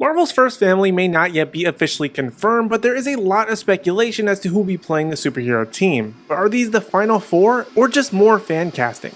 Marvel's first family may not yet be officially confirmed, but there is a lot of speculation as to who will be playing the superhero team. But are these the final four, or just more fan casting?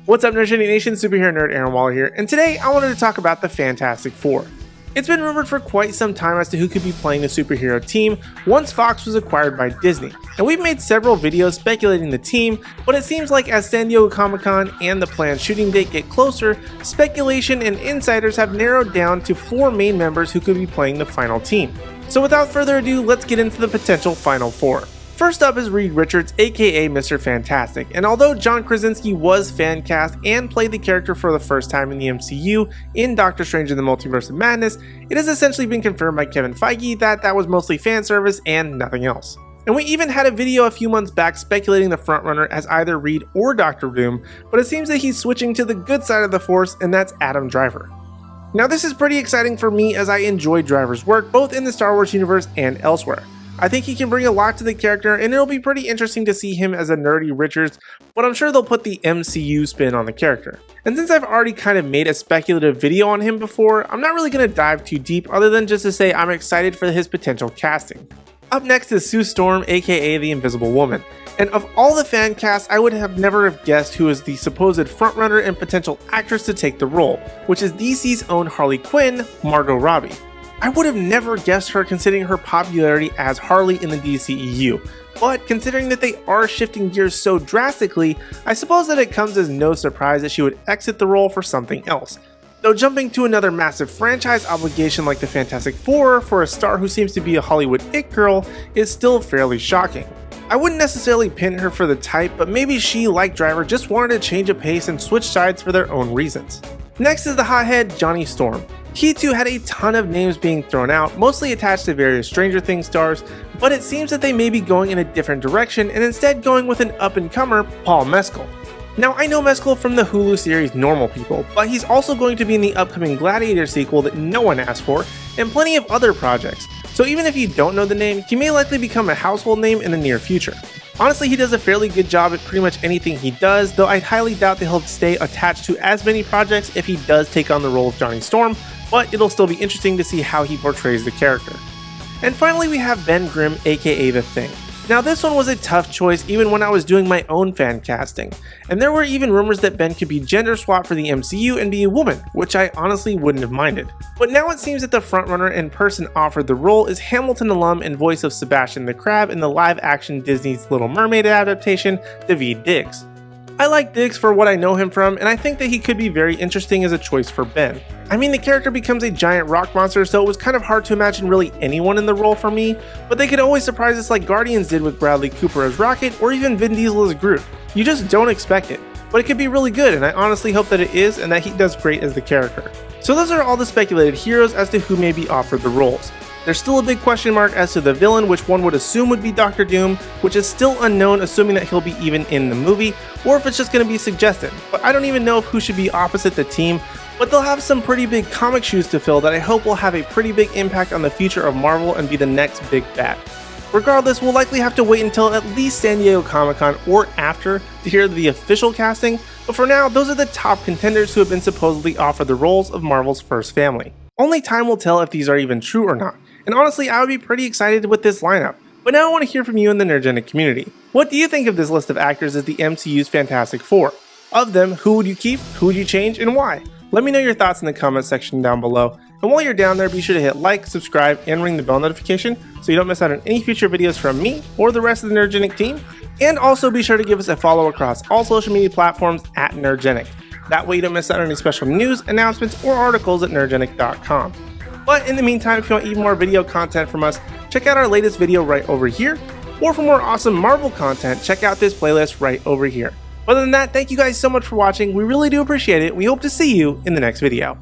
What's up, Nerdgenic Nation? Superhero nerd Aaron Waller here, and today I wanted to talk about the Fantastic Four. It's been rumored for quite some time as to who could be playing the superhero team once Fox was acquired by Disney, and we've made several videos speculating the team, but it seems like as San Diego Comic-Con and the planned shooting date get closer, speculation and insiders have narrowed down to 4 main members who could be playing the final team. So without further ado, let's get into the potential final 4. First up is Reed Richards, aka Mr. Fantastic, and although John Krasinski was fan cast and played the character for the first time in the MCU in Doctor Strange in the Multiverse of Madness, it has essentially been confirmed by Kevin Feige that that was mostly fan service and nothing else. And we even had a video a few months back speculating the frontrunner as either Reed or Doctor Doom, but it seems that he's switching to the good side of the Force, and that's Adam Driver. Now this is pretty exciting for me as I enjoy Driver's work both in the Star Wars universe and elsewhere. I think he can bring a lot to the character, and it'll be pretty interesting to see him as a nerdy Richards, but I'm sure they'll put the MCU spin on the character. And since I've already kind of made a speculative video on him before, I'm not really going to dive too deep other than just to say I'm excited for his potential casting. Up next is Sue Storm, aka the Invisible Woman. And of all the fan casts, I would have never have guessed who is the supposed frontrunner and potential actress to take the role, which is DC's own Harley Quinn, Margot Robbie. I would have never guessed her considering her popularity as Harley in the DCEU, but considering that they are shifting gears so drastically, I suppose that it comes as no surprise that she would exit the role for something else. Though jumping to another massive franchise obligation like the Fantastic Four for a star who seems to be a Hollywood it girl is still fairly shocking. I wouldn't necessarily pin her for the type, but maybe she, like Driver, just wanted to change a pace and switch sides for their own reasons. Next is the hothead Johnny Storm. He too had a ton of names being thrown out, mostly attached to various Stranger Things stars, but it seems that they may be going in a different direction and instead going with an up-and-comer, Paul Mescal. Now I know Mescal from the Hulu series Normal People, but he's also going to be in the upcoming Gladiator sequel that no one asked for, and plenty of other projects, so even if you don't know the name, he may likely become a household name in the near future. Honestly, he does a fairly good job at pretty much anything he does, though I highly doubt that he'll stay attached to as many projects if he does take on the role of Johnny Storm, but it'll still be interesting to see how he portrays the character. And finally we have Ben Grimm, aka The Thing. Now this one was a tough choice even when I was doing my own fan casting, and there were even rumors that Ben could be gender swapped for the MCU and be a woman, which I honestly wouldn't have minded. But now it seems that the frontrunner and person offered the role is Hamilton alum and voice of Sebastian the Crab in the live-action Disney's Little Mermaid adaptation, Daveed Diggs. I like Diggs for what I know him from, and I think that he could be very interesting as a choice for Ben. I mean, the character becomes a giant rock monster, so it was kind of hard to imagine really anyone in the role for me, but they could always surprise us like Guardians did with Bradley Cooper as Rocket or even Vin Diesel as Groot. You just don't expect it, but it could be really good, and I honestly hope that it is and that he does great as the character. So those are all the speculated heroes as to who may be offered the roles. There's still a big question mark as to the villain, which one would assume would be Doctor Doom, which is still unknown assuming that he'll be even in the movie, or if it's just going to be suggested. But I don't even know who should be opposite the team, but they'll have some pretty big comic shoes to fill that I hope will have a pretty big impact on the future of Marvel and be the next big bad. Regardless, we'll likely have to wait until at least San Diego Comic-Con or after to hear the official casting, but for now, those are the top contenders who have been supposedly offered the roles of Marvel's first family. Only time will tell if these are even true or not. And honestly, I would be pretty excited with this lineup. But now I want to hear from you in the Nerdgenic community. What do you think of this list of actors as the MCU's Fantastic Four? Of them, who would you keep, who would you change, and why? Let me know your thoughts in the comments section down below. And while you're down there, be sure to hit like, subscribe, and ring the bell notification so you don't miss out on any future videos from me or the rest of the Nerdgenic team. And also be sure to give us a follow across all social media platforms at Nerdgenic. That way you don't miss out on any special news, announcements, or articles at nerdgenic.com. But in the meantime, if you want even more video content from us, check out our latest video right over here, or for more awesome Marvel content, check out this playlist right over here. Other than that, thank you guys so much for watching, we really do appreciate it, we hope to see you in the next video.